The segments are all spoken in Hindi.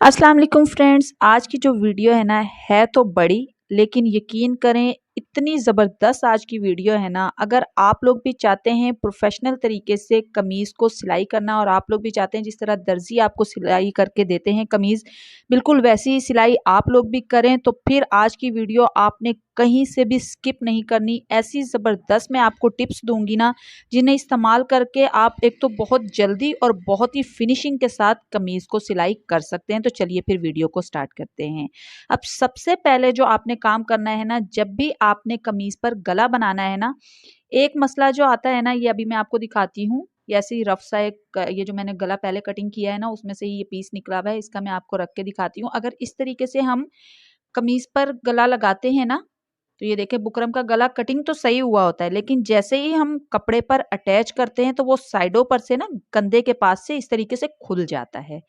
अस्सलाम वालेकुम फ्रेंड्स। आज की जो वीडियो है ना है तो बड़ी, लेकिन यकीन करें इतनी ज़बरदस्त आज की वीडियो है ना। अगर आप लोग भी चाहते हैं प्रोफेशनल तरीके से कमीज़ को सिलाई करना और आप लोग भी चाहते हैं जिस तरह दर्जी आपको सिलाई करके देते हैं कमीज़ बिल्कुल वैसी ही सिलाई आप लोग भी करें, तो फिर आज की वीडियो आपने कहीं से भी स्किप नहीं करनी। ऐसी ज़बरदस्त मैं आपको टिप्स दूंगी ना जिन्हें इस्तेमाल करके आप एक तो बहुत जल्दी और बहुत ही फिनिशिंग के साथ कमीज़ को सिलाई कर सकते हैं। तो चलिए फिर वीडियो को स्टार्ट करते हैं। अब सबसे पहले जो आपने काम करना है ना, जब भी आपने कमीज़ पर गला बनाना है ना, एक मसला जो आता है ना, ये अभी मैं आपको दिखाती हूँ। ये ऐसे ही रफ सा एक ये जो मैंने गला पहले कटिंग किया है ना, उसमें से ही ये पीस निकला हुआ है। इसका मैं आपको रख के दिखाती हूँ। अगर इस तरीके से हम कमीज़ पर गला लगाते हैं ना, तो ये देखिए बुकरम का गला कटिंग तो सही हुआ होता है, लेकिन जैसे ही हम कपड़े पर अटैच करते हैं तो वो साइडों पर से ना कंधे के पास से इस तरीके से खुल जाता है।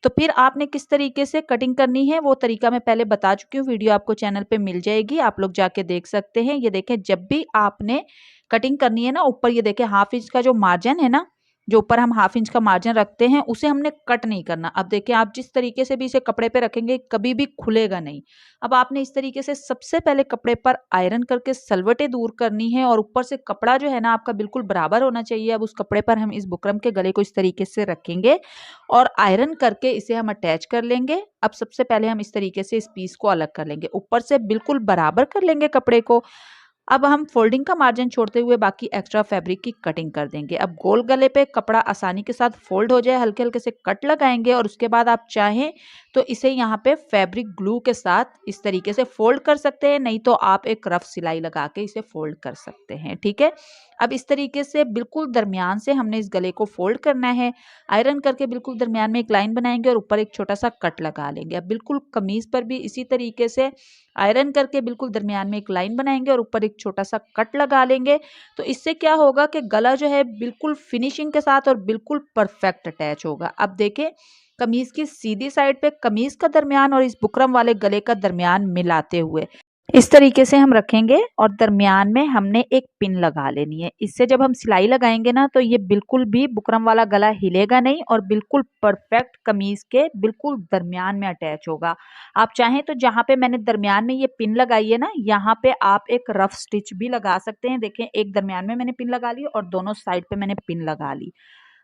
तो फिर आपने किस तरीके से कटिंग करनी है वो तरीका मैं पहले बता चुकी हूँ। वीडियो आपको चैनल पे मिल जाएगी, आप लोग जाके देख सकते हैं। ये देखें, जब भी आपने कटिंग करनी है ना, ऊपर ये देखें हाफ इंच का जो मार्जिन है ना, जो ऊपर हम हाफ इंच का मार्जिन रखते हैं, उसे हमने कट नहीं करना। अब देखिए, आप जिस तरीके से भी इसे कपड़े पे रखेंगे कभी भी खुलेगा नहीं। अब आपने इस तरीके से सबसे पहले कपड़े पर आयरन करके सलवटें दूर करनी है और ऊपर से कपड़ा जो है ना आपका बिल्कुल बराबर होना चाहिए। अब उस कपड़े पर हम इस बुकरम के गले को इस तरीके से रखेंगे और आयरन करके इसे हम अटैच कर लेंगे। अब सबसे पहले हम इस तरीके से इस पीस को अलग कर लेंगे, ऊपर से बिल्कुल बराबर कर लेंगे कपड़े को। अब हम फोल्डिंग का मार्जिन छोड़ते हुए बाकी एक्स्ट्रा फैब्रिक की कटिंग कर देंगे। अब गोल गले पे कपड़ा आसानी के साथ फोल्ड हो जाए, हल्के हल्के से कट लगाएंगे और उसके बाद आप चाहें तो इसे यहाँ पे फैब्रिक ग्लू के साथ इस तरीके से फोल्ड कर सकते हैं, नहीं तो आप एक रफ सिलाई लगा के इसे फोल्ड कर सकते हैं। ठीक है, अब इस तरीके से बिल्कुल दरमियान से हमने इस गले को फोल्ड करना है। आयरन करके बिल्कुल दरमियान में एक लाइन बनाएंगे और ऊपर एक छोटा सा कट लगा लेंगे। अब बिल्कुल कमीज पर भी इसी तरीके से आयरन करके बिल्कुल दरमियान में एक लाइन बनाएंगे और ऊपर एक छोटा सा कट लगा लेंगे। तो इससे क्या होगा कि गला जो है बिल्कुल फिनिशिंग के साथ और बिल्कुल परफेक्ट अटैच होगा। अब देखें, कमीज की सीधी साइड पे कमीज का दरमियान और इस बुकरम वाले गले का दरमियान मिलाते हुए इस तरीके से हम रखेंगे और दरमियान में हमने एक पिन लगा लेनी है। इससे जब हम सिलाई लगाएंगे ना, तो ये बिल्कुल भी बुकरम वाला गला हिलेगा नहीं और बिल्कुल परफेक्ट कमीज के बिल्कुल दरमियान में अटैच होगा। आप चाहें तो जहां पे मैंने दरमियान में ये पिन लगाई है ना, यहाँ पे आप एक रफ स्टिच भी लगा सकते हैं। देखें, एक दरमियान में मैंने पिन लगा ली और दोनों साइड पे मैंने पिन लगा ली।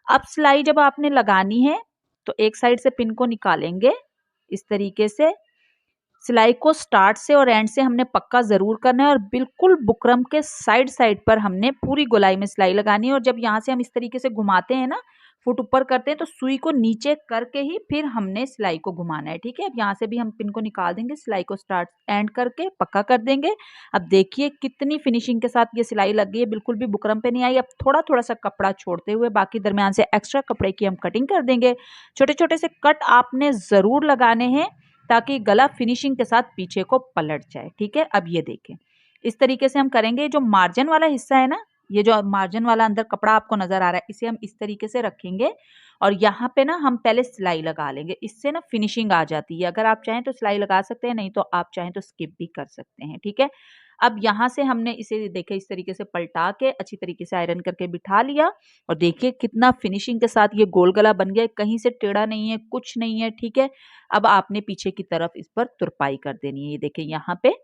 अब सिलाई जब आपने लगानी है तो एक साइड से पिन को निकालेंगे इस तरीके से। सिलाई को स्टार्ट से और एंड से हमने पक्का जरूर करना है और बिल्कुल बुकरम के साइड साइड पर हमने पूरी गोलाई में सिलाई लगानी है। और जब यहाँ से हम इस तरीके से घुमाते हैं ना, फुट ऊपर करते हैं, तो सुई को नीचे करके ही फिर हमने सिलाई को घुमाना है। ठीक है, अब यहाँ से भी हम पिन को निकाल देंगे, सिलाई को स्टार्ट एंड करके पक्का कर देंगे। अब देखिए कितनी फिनिशिंग के साथ ये सिलाई लग गई है, बिल्कुल भी बुकरम पे नहीं आई। अब थोड़ा थोड़ा सा कपड़ा छोड़ते हुए बाकी दरमियान से एक्स्ट्रा कपड़े की हम कटिंग कर देंगे। छोटे छोटे से कट आपने जरूर लगाने हैं ताकि गला फिनिशिंग के साथ पीछे को पलट जाए। ठीक है, अब ये देखें, इस तरीके से हम करेंगे। जो मार्जिन वाला हिस्सा है ना, ये जो मार्जिन वाला अंदर कपड़ा आपको नजर आ रहा है, इसे हम इस तरीके से रखेंगे और यहाँ पे ना हम पहले सिलाई लगा लेंगे। इससे ना फिनिशिंग आ जाती है। अगर आप चाहें तो सिलाई लगा सकते हैं, नहीं तो आप चाहें तो स्किप भी कर सकते हैं। ठीक है, अब यहाँ से हमने इसे देखे इस तरीके से पलटा के अच्छी तरीके से आयरन करके बिठा लिया और देखिए कितना फिनिशिंग के साथ ये गोल गला बन गया, कहीं से टेढ़ा नहीं है, कुछ नहीं है। ठीक है, अब आपने पीछे की तरफ इस पर तुरपाई कर देनी है। ये देखिए यहाँ पे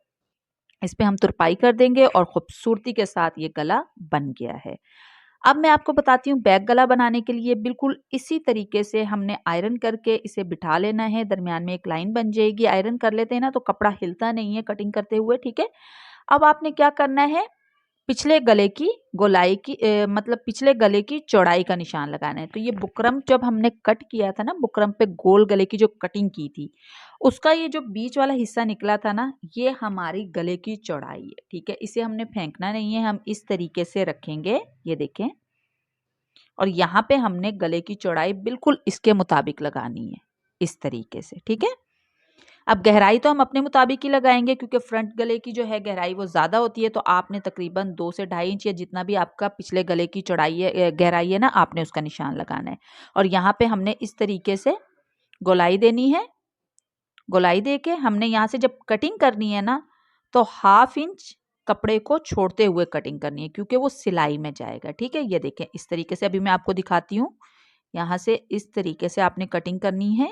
इस पे हम तुरपाई कर देंगे और खूबसूरती के साथ ये गला बन गया है। अब मैं आपको बताती हूँ बैक गला बनाने के लिए बिल्कुल इसी तरीके से हमने आयरन करके इसे बिठा लेना है। दरमियान में एक लाइन बन जाएगी। आयरन कर लेते हैं ना तो कपड़ा हिलता नहीं है कटिंग करते हुए। ठीक है, अब आपने क्या करना है, पिछले गले की गोलाई की मतलब पिछले गले की चौड़ाई का निशान लगाना है। तो ये बुकरम जब हमने कट किया था ना, बुकरम पे गोल गले की जो कटिंग की थी, उसका ये जो बीच वाला हिस्सा निकला था ना, ये हमारी गले की चौड़ाई है। ठीक है, इसे हमने फेंकना नहीं है, हम इस तरीके से रखेंगे। ये देखें, और यहाँ पे हमने गले की चौड़ाई बिल्कुल इसके मुताबिक लगानी है, इस तरीके से। ठीक है, अब गहराई तो हम अपने मुताबिक ही लगाएंगे क्योंकि फ्रंट गले की जो है गहराई वो ज़्यादा होती है। तो आपने तकरीबन 2 से 2.5 इंच या जितना भी आपका पिछले गले की चौड़ाई है गहराई है ना, आपने उसका निशान लगाना है। और यहाँ पे हमने इस तरीके से गोलाई देनी है। गोलाई दे के हमने यहाँ से जब कटिंग करनी है ना, तो हाफ इंच कपड़े को छोड़ते हुए कटिंग करनी है क्योंकि वो सिलाई में जाएगा। ठीक है, ये देखें इस तरीके से अभी मैं आपको दिखाती हूँ। यहाँ से इस तरीके से आपने कटिंग करनी है।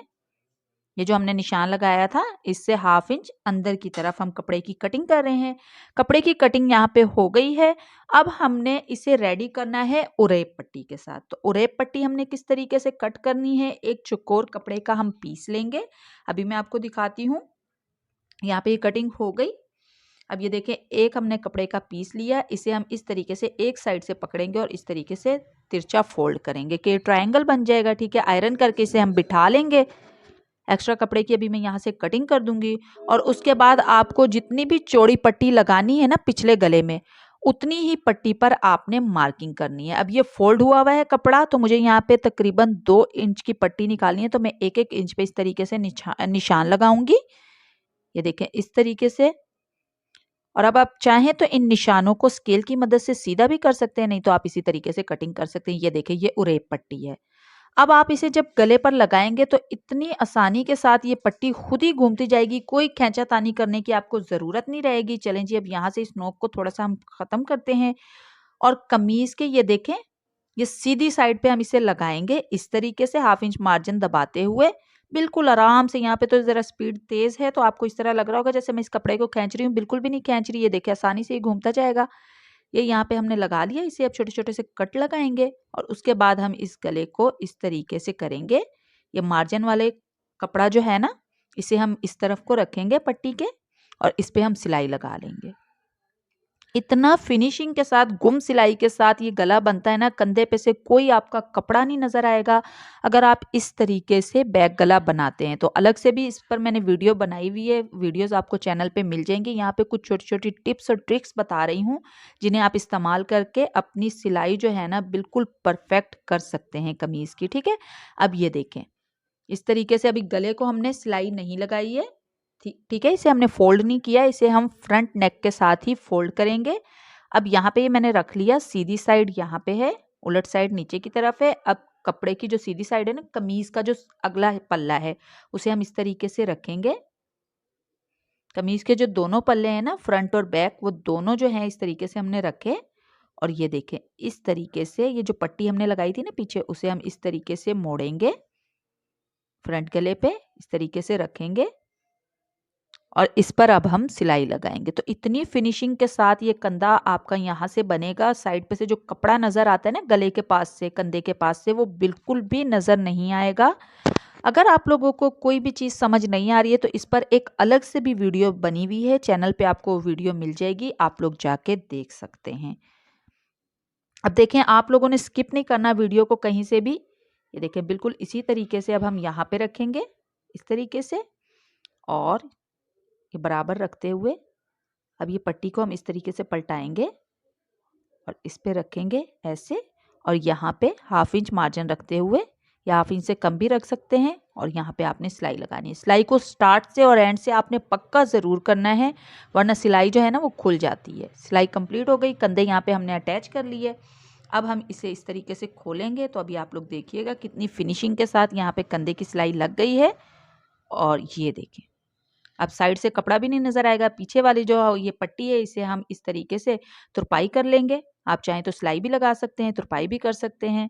ये जो हमने निशान लगाया था इससे 1/2 इंच अंदर की तरफ हम कपड़े की कटिंग कर रहे हैं। कपड़े की कटिंग यहाँ पे हो गई है। अब हमने इसे रेडी करना है उरेप पट्टी के साथ। तो उरेप पट्टी हमने किस तरीके से कट करनी है, एक चौकोर कपड़े का हम पीस लेंगे। अभी मैं आपको दिखाती हूँ। यहाँ पे ये कटिंग हो गई। अब ये देखें, एक हमने कपड़े का पीस लिया, इसे हम इस तरीके से एक साइड से पकड़ेंगे और इस तरीके से तिरछा फोल्ड करेंगे कि ट्रायंगल बन जाएगा। ठीक है, आयरन करके इसे हम बिठा लेंगे। एक्स्ट्रा कपड़े की अभी मैं यहाँ से कटिंग कर दूंगी और उसके बाद आपको जितनी भी चौड़ी पट्टी लगानी है ना पिछले गले में, उतनी ही पट्टी पर आपने मार्किंग करनी है। अब ये फोल्ड हुआ है कपड़ा, तो मुझे यहाँ पे तकरीबन 2 इंच की पट्टी निकालनी है, तो मैं 1-1 इंच पे इस तरीके से निशान लगाऊंगी। ये देखें इस तरीके से। और अब आप चाहें तो इन निशानों को स्केल की मदद से सीधा भी कर सकते हैं, नहीं तो आप इसी तरीके से कटिंग कर सकते हैं। ये देखें, ये उरेप पट्टी है। अब आप इसे जब गले पर लगाएंगे तो इतनी आसानी के साथ ये पट्टी खुद ही घूमती जाएगी, कोई खींचातानी करने की आपको ज़रूरत नहीं रहेगी। चलें जी, अब यहाँ से इस नोक को थोड़ा सा हम ख़त्म करते हैं और कमीज़ के ये देखें, ये सीधी साइड पे हम इसे लगाएंगे इस तरीके से 1/2 इंच मार्जिन दबाते हुए, बिल्कुल आराम से। यहाँ पे तो ज़रा स्पीड तेज़ है तो आपको इस तरह लग रहा होगा जैसे मैं इस कपड़े को खींच रही हूँ, बिल्कुल भी नहीं खींच रही। ये देखिए आसानी से ये घूमता जाएगा। ये यहाँ पे हमने लगा लिया, इसे अब छोटे छोटे से कट लगाएंगे और उसके बाद हम इस गले को इस तरीके से करेंगे। ये मार्जिन वाले कपड़ा जो है ना, इसे हम इस तरफ को रखेंगे पट्टी के और इस पे हम सिलाई लगा लेंगे। इतना फिनिशिंग के साथ, गुम सिलाई के साथ ये गला बनता है ना, कंधे पे से कोई आपका कपड़ा नहीं नजर आएगा अगर आप इस तरीके से बैक गला बनाते हैं। तो अलग से भी इस पर मैंने वीडियो बनाई हुई है, वीडियोस आपको चैनल पे मिल जाएंगी। यहाँ पे कुछ छोटी छोटी टिप्स और ट्रिक्स बता रही हूँ जिन्हें आप इस्तेमाल करके अपनी सिलाई जो है ना बिल्कुल परफेक्ट कर सकते हैं कमीज की। ठीक है, अब ये देखें इस तरीके से। अभी गले को हमने सिलाई नहीं लगाई है, ठीक है, इसे हमने फोल्ड नहीं किया, इसे हम फ्रंट नेक के साथ ही फोल्ड करेंगे। अब यहाँ पे ये मैंने रख लिया, सीधी साइड यहाँ पे है, उलट साइड नीचे की तरफ है। अब कपड़े की जो सीधी साइड है ना, कमीज का जो अगला पल्ला है, उसे हम इस तरीके से रखेंगे। कमीज के जो दोनों पल्ले हैं ना, फ्रंट और बैक, वो दोनों जो हैं इस तरीके से हमने रखे। और ये देखें इस तरीके से, ये जो पट्टी हमने लगाई थी ना पीछे, उसे हम इस तरीके से मोड़ेंगे, फ्रंट गले पे इस तरीके से रखेंगे और इस पर अब हम सिलाई लगाएंगे। तो इतनी फिनिशिंग के साथ ये कंधा आपका यहाँ से बनेगा। साइड पे से जो कपड़ा नज़र आता है ना गले के पास से, कंधे के पास से, वो बिल्कुल भी नज़र नहीं आएगा। अगर आप लोगों को कोई भी चीज़ समझ नहीं आ रही है तो इस पर एक अलग से भी वीडियो बनी हुई है, चैनल पे आपको वीडियो मिल जाएगी, आप लोग जाके देख सकते हैं। अब देखें, आप लोगों ने स्किप नहीं करना वीडियो को कहीं से भी। ये देखें बिल्कुल इसी तरीके से अब हम यहाँ पे रखेंगे इस तरीके से और ये बराबर रखते हुए अब ये पट्टी को हम इस तरीके से पलटाएंगे और इस पे रखेंगे ऐसे, और यहाँ पे 1/2 इंच मार्जिन रखते हुए, या 1/2 इंच से कम भी रख सकते हैं। और यहाँ पे आपने सिलाई लगानी है। सिलाई को स्टार्ट से और एंड से आपने पक्का ज़रूर करना है, वरना सिलाई जो है ना वो खुल जाती है। सिलाई कंप्लीट हो गई, कंधे यहाँ पे हमने अटैच कर लिए। अब हम इसे इस तरीके से खोलेंगे तो अभी आप लोग देखिएगा कितनी फिनिशिंग के साथ यहाँ पे कंधे की सिलाई लग गई है। और ये देखें, अब साइड से कपड़ा भी नहीं नजर आएगा। पीछे वाली जो ये पट्टी है इसे हम इस तरीके से तुरपाई कर लेंगे। आप चाहें तो सिलाई भी लगा सकते हैं, तुरपाई भी कर सकते हैं।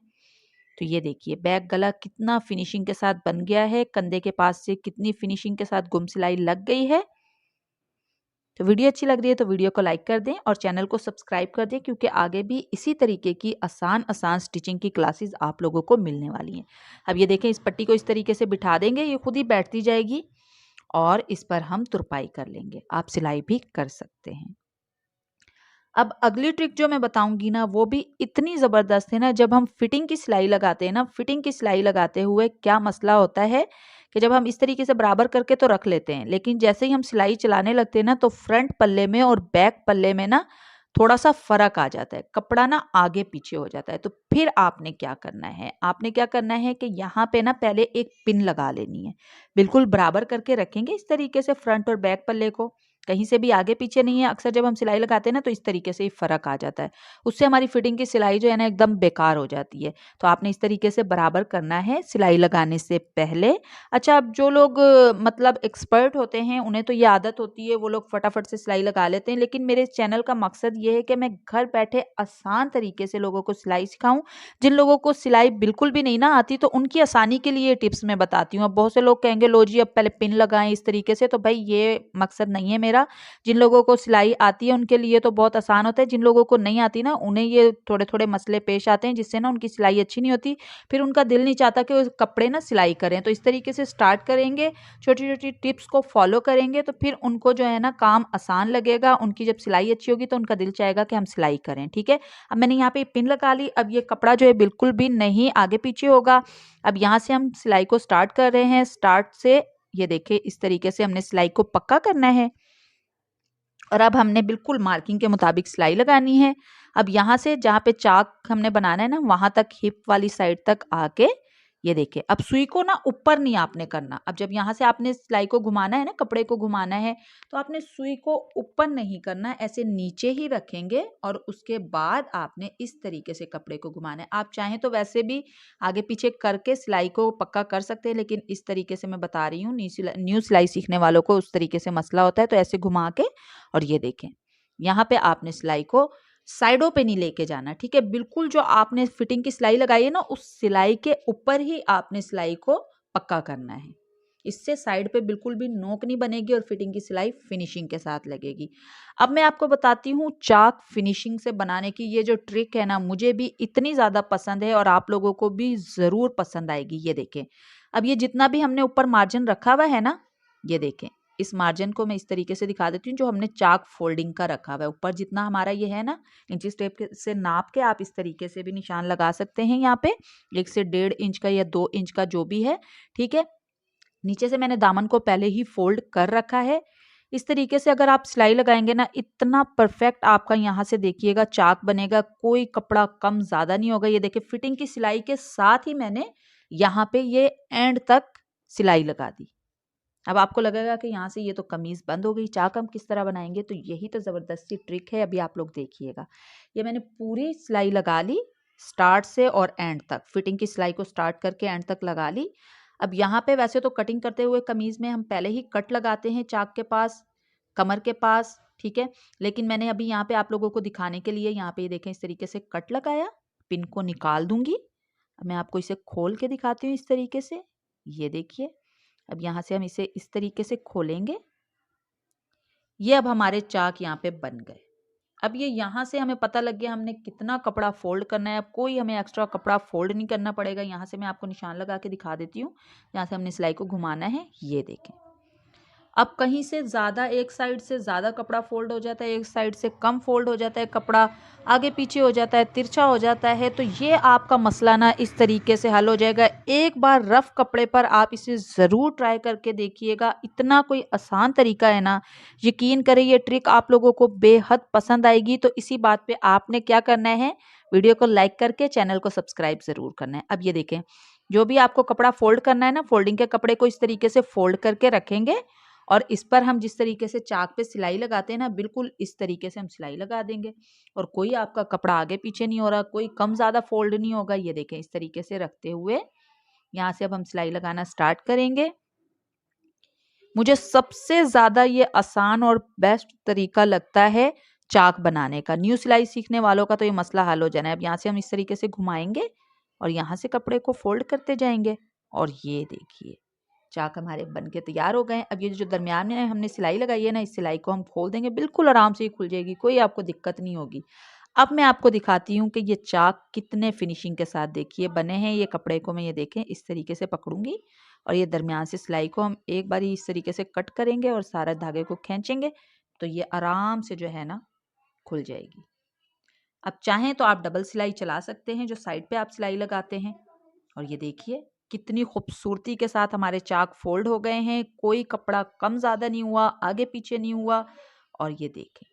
तो ये देखिए बैक गला कितना फिनिशिंग के साथ बन गया है, कंधे के पास से कितनी फिनिशिंग के साथ गुम सिलाई लग गई है। तो वीडियो अच्छी लग रही है तो वीडियो को लाइक कर दें और चैनल को सब्सक्राइब कर दें, क्योंकि आगे भी इसी तरीके की आसान स्टिचिंग की क्लासेस आप लोगों को मिलने वाली हैं। अब ये देखें, इस पट्टी को इस तरीके से बिठा देंगे, ये खुद ही बैठती जाएगी और इस पर हम तुरपाई कर लेंगे। आप सिलाई भी कर सकते हैं। अब अगली ट्रिक जो मैं बताऊंगी ना वो भी इतनी ज़बरदस्त है ना। जब हम फिटिंग की सिलाई लगाते हैं ना, फिटिंग की सिलाई लगाते हुए क्या मसला होता है कि जब हम इस तरीके से बराबर करके तो रख लेते हैं, लेकिन जैसे ही हम सिलाई चलाने लगते हैं ना तो फ्रंट पल्ले में और बैक पल्ले में ना थोड़ा सा फर्क आ जाता है, कपड़ा ना आगे पीछे हो जाता है। तो फिर आपने क्या करना है, आपने क्या करना है कि यहाँ पे ना पहले एक पिन लगा लेनी है। बिल्कुल बराबर करके रखेंगे इस तरीके से फ्रंट और बैक पल्ले को, कहीं से भी आगे पीछे नहीं है। अक्सर जब हम सिलाई लगाते हैं ना तो इस तरीके से ही फ़र्क आ जाता है, उससे हमारी फिटिंग की सिलाई जो है ना एकदम बेकार हो जाती है। तो आपने इस तरीके से बराबर करना है सिलाई लगाने से पहले। अच्छा, अब जो लोग मतलब एक्सपर्ट होते हैं उन्हें तो ये आदत होती है, वो लोग फटाफट से सिलाई लगा लेते हैं, लेकिन मेरे चैनल का मकसद ये है कि मैं घर बैठे आसान तरीके से लोगों को सिलाई सिखाऊं। जिन लोगों को सिलाई बिल्कुल भी नहीं ना आती तो उनकी आसानी के लिए टिप्स मैं बताती हूँ। अब बहुत से लोग कहेंगे लो जी अब पहले पिन लगाएं इस तरीके से, तो भाई ये मकसद नहीं है मेरा। जिन लोगों को सिलाई आती है उनके लिए तो बहुत आसान होता है, जिन लोगों को नहीं आती ना उन्हें ये थोड़े थोड़े मसले पेश आते हैं जिससे ना उनकी सिलाई अच्छी नहीं होती, फिर उनका दिल नहीं चाहता कि वो कपड़े ना सिलाई करें। तो इस तरीके से स्टार्ट करेंगे, छोटी छोटी टिप्स को फॉलो करेंगे तो फिर उनको जो है ना काम आसान लगेगा। उनकी जब सिलाई अच्छी होगी तो उनका दिल चाहेगा कि हम सिलाई करें। ठीक है, अब मैंने यहाँ पे पिन लगा ली। अब ये कपड़ा जो है बिल्कुल भी नहीं आगे पीछे होगा। अब यहाँ से हम सिलाई को स्टार्ट कर रहे हैं। स्टार्ट से ये देखिए इस तरीके से हमने सिलाई को पक्का करना है और अब हमने बिल्कुल मार्किंग के मुताबिक सिलाई लगानी है। अब यहाँ से जहाँ पे चाक हमने बनाना है ना वहां तक हिप वाली साइड तक आके ये देखिए अब सुई को ना ऊपर नहीं आपने करना। अब जब यहाँ से आपने सिलाई को घुमाना है ना, कपड़े को घुमाना है, तो आपने सुई को ऊपर नहीं करना, ऐसे नीचे ही रखेंगे और उसके बाद आपने इस तरीके से कपड़े को घुमाना है। आप चाहें तो वैसे भी आगे पीछे करके सिलाई को पक्का कर सकते हैं, लेकिन इस तरीके से मैं बता रही हूँ। न्यू सिलाई सीखने वालों को उस तरीके से मसला होता है, तो ऐसे घुमा के और ये देखें यहाँ पे आपने सिलाई को साइडों पे नहीं लेके जाना। ठीक है, बिल्कुल जो आपने फिटिंग की सिलाई लगाई है ना उस सिलाई के ऊपर ही आपने सिलाई को पक्का करना है। इससे साइड पे बिल्कुल भी नोक नहीं बनेगी और फिटिंग की सिलाई फिनिशिंग के साथ लगेगी। अब मैं आपको बताती हूँ चाक फिनिशिंग से बनाने की ये जो ट्रिक है ना, मुझे भी इतनी ज़्यादा पसंद है और आप लोगों को भी ज़रूर पसंद आएगी। ये देखें, अब ये जितना भी हमने ऊपर मार्जिन रखा हुआ है ना, ये देखें इस मार्जिन को मैं इस तरीके से दिखा देती हूँ जो हमने चाक फोल्डिंग का रखा हुआ है। ऊपर जितना हमारा ये है ना, इंची टेप से नाप के आप इस तरीके से भी निशान लगा सकते हैं। यहाँ पे 1 से 1.5 इंच का या 2 इंच का जो भी है। ठीक है, नीचे से मैंने दामन को पहले ही फोल्ड कर रखा है। इस तरीके से अगर आप सिलाई लगाएंगे ना इतना परफेक्ट आपका यहाँ से देखिएगा चाक बनेगा, कोई कपड़ा कम ज्यादा नहीं होगा। ये देखिए फिटिंग की सिलाई के साथ ही मैंने यहाँ पे ये एंड तक सिलाई लगा दी। अब आपको लगेगा कि यहाँ से ये तो कमीज बंद हो गई, चाक हम किस तरह बनाएंगे, तो यही तो जबरदस्ती ट्रिक है। अभी आप लोग देखिएगा, ये मैंने पूरी सिलाई लगा ली स्टार्ट से और एंड तक। फिटिंग की सिलाई को स्टार्ट करके एंड तक लगा ली। अब यहाँ पे वैसे तो कटिंग करते हुए कमीज में हम पहले ही कट लगाते हैं चाक के पास, कमर के पास। ठीक है, लेकिन मैंने अभी यहाँ पे आप लोगों को दिखाने के लिए यहाँ पे देखें इस तरीके से कट लगाया, पिन को निकाल दूंगी। अब मैं आपको इसे खोल के दिखाती हूँ इस तरीके से। ये देखिए, अब यहाँ से हम इसे इस तरीके से खोलेंगे। ये अब हमारे चाक यहाँ पे बन गए। अब ये यहाँ से हमें पता लग गया हमने कितना कपड़ा फोल्ड करना है। अब कोई हमें एक्स्ट्रा कपड़ा फोल्ड नहीं करना पड़ेगा। यहाँ से मैं आपको निशान लगा के दिखा देती हूँ, यहाँ से हमने सिलाई को घुमाना है। ये देखें, अब कहीं से ज़्यादा एक साइड से ज़्यादा कपड़ा फोल्ड हो जाता है, एक साइड से कम फोल्ड हो जाता है, कपड़ा आगे पीछे हो जाता है, तिरछा हो जाता है, तो ये आपका मसला ना इस तरीके से हल हो जाएगा। एक बार रफ कपड़े पर आप इसे ज़रूर ट्राई करके देखिएगा। इतना कोई आसान तरीका है ना, यकीन करें ये ट्रिक आप लोगों को बेहद पसंद आएगी। तो इसी बात पे आपने क्या करना है, वीडियो को लाइक करके चैनल को सब्सक्राइब ज़रूर करना है। अब ये देखें, जो भी आपको कपड़ा फोल्ड करना है ना, फोल्डिंग के कपड़े को इस तरीके से फोल्ड करके रखेंगे और इस पर हम जिस तरीके से चाक पे सिलाई लगाते हैं ना, बिल्कुल इस तरीके से हम सिलाई लगा देंगे और कोई आपका कपड़ा आगे पीछे नहीं हो रहा, कोई कम ज़्यादा फोल्ड नहीं होगा। ये देखें इस तरीके से रखते हुए यहाँ से अब हम सिलाई लगाना स्टार्ट करेंगे। मुझे सबसे ज़्यादा ये आसान और बेस्ट तरीका लगता है चाक बनाने का। न्यू सिलाई सीखने वालों का तो ये मसला हल हो जाना है। अब यहाँ से हम इस तरीके से घुमाएंगे और यहाँ से कपड़े को फोल्ड करते जाएंगे और ये देखिए चाक हमारे बन के तैयार हो गए। अब ये जो दरमियान में हमने सिलाई लगाई है ना, इस सिलाई को हम खोल देंगे, बिल्कुल आराम से ही खुल जाएगी, कोई आपको दिक्कत नहीं होगी। अब मैं आपको दिखाती हूँ कि ये चाक कितने फिनिशिंग के साथ देखिए बने हैं। ये कपड़े को मैं ये देखें इस तरीके से पकड़ूंगी और ये दरमियान से सिलाई को हम एक बार इस तरीके से कट करेंगे और सारा धागे को खींचेंगे तो ये आराम से जो है ना खुल जाएगी। अब चाहें तो आप डबल सिलाई चला सकते हैं जो साइड पे आप सिलाई लगाते हैं। और ये देखिए कितनी खूबसूरती के साथ हमारे चाक फोल्ड हो गए हैं, कोई कपड़ा कम ज्यादा नहीं हुआ, आगे पीछे नहीं हुआ। और ये देखें,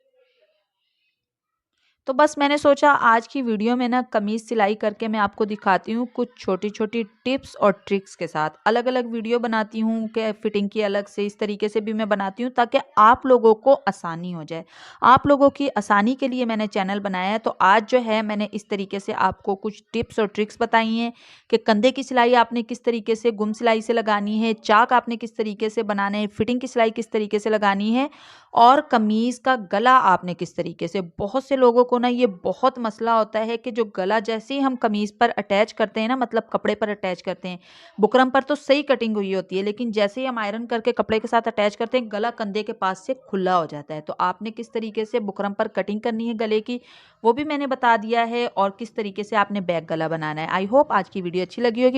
तो बस मैंने सोचा आज की वीडियो में ना कमीज़ सिलाई करके मैं आपको दिखाती हूँ कुछ छोटी-छोटी टिप्स और ट्रिक्स के साथ। अलग-अलग वीडियो बनाती हूँ कि फिटिंग की अलग से इस तरीके से भी मैं बनाती हूँ ताकि आप लोगों को आसानी हो जाए। आप लोगों की आसानी के लिए मैंने चैनल बनाया है, तो आज जो है मैंने इस तरीके से आपको कुछ टिप्स और ट्रिक्स बताई हैं कि कंधे की सिलाई आपने किस तरीके से गुम सिलाई से लगानी है, चाक आपने किस तरीके से बनाना है, फिटिंग की सिलाई किस तरीके से लगानी है और कमीज़ का गला आपने किस तरीके से। बहुत से लोगों को ना ये बहुत मसला होता है कि जो गला जैसे ही हम कमीज़ पर अटैच करते हैं ना, मतलब कपड़े पर अटैच करते हैं, बुकरम पर तो सही कटिंग हुई होती है, लेकिन जैसे ही हम आयरन करके कपड़े के साथ अटैच करते हैं, गला कंधे के पास से खुला हो जाता है। तो आपने किस तरीके से बुकरम पर कटिंग करनी है गले की, वो भी मैंने बता दिया है और किस तरीके से आपने बैक गला बनाना है। आई होप आज की वीडियो अच्छी लगी होगी।